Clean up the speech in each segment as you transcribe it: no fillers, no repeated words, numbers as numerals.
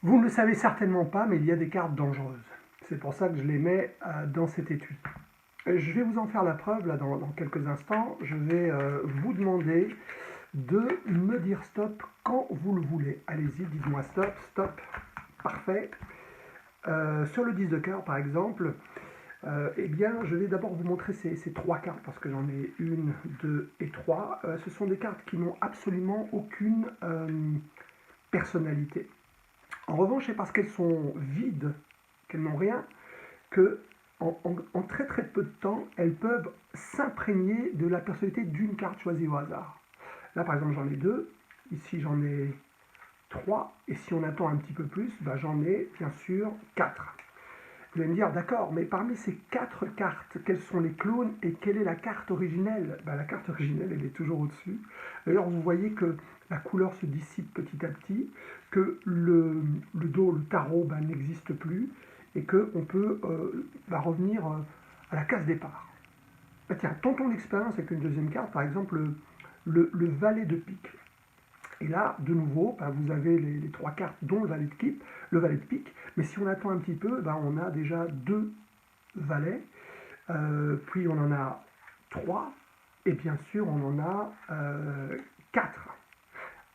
Vous ne le savez certainement pas, mais il y a des cartes dangereuses. C'est pour ça que je les mets dans cette étude. Je vais vous en faire la preuve là dans quelques instants. Je vais vous demander de me dire stop quand vous le voulez. Allez-y, dites-moi stop, stop. Parfait. Sur le 10 de cœur, par exemple, eh bien, je vais d'abord vous montrer ces trois cartes parce que j'en ai une, deux et trois. Ce sont des cartes qui n'ont absolument aucune personnalité. En revanche, c'est parce qu'elles sont vides, qu'elles n'ont rien, que en très très peu de temps, elles peuvent s'imprégner de la personnalité d'une carte choisie au hasard. Là, par exemple, j'en ai deux. Ici, j'en ai trois. Et si on attend un petit peu plus, bah, j'en ai bien sûr quatre. Vous allez me dire, d'accord, mais parmi ces quatre cartes, quels sont les clones et quelle est la carte originelle? Bah, la carte originelle, elle est toujours au-dessus. D'ailleurs, vous voyez que la couleur se dissipe petit à petit, que le dos, le tarot, bah, n'existe plus, et qu'on peut revenir à la case départ. Bah, tiens, tentons l'expérience avec une deuxième carte, par exemple le valet de pique. Et là, de nouveau, bah, vous avez les trois cartes, dont le valet de pique. Mais si on attend un petit peu, bah, on a déjà deux valets, puis on en a trois, et bien sûr, on en a quatre.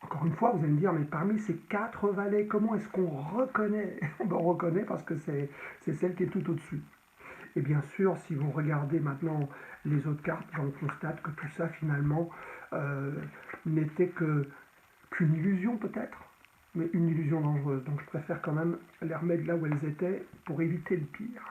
Encore une fois, vous allez me dire, mais parmi ces quatre valets, comment est-ce qu'on reconnaît? On reconnaît parce que c'est celle qui est tout au-dessus. Et bien sûr, si vous regardez maintenant les autres cartes, on constate que tout ça, finalement, n'était qu'une illusion peut-être, mais une illusion dangereuse. Donc je préfère quand même les remettre là où elles étaient pour éviter le pire.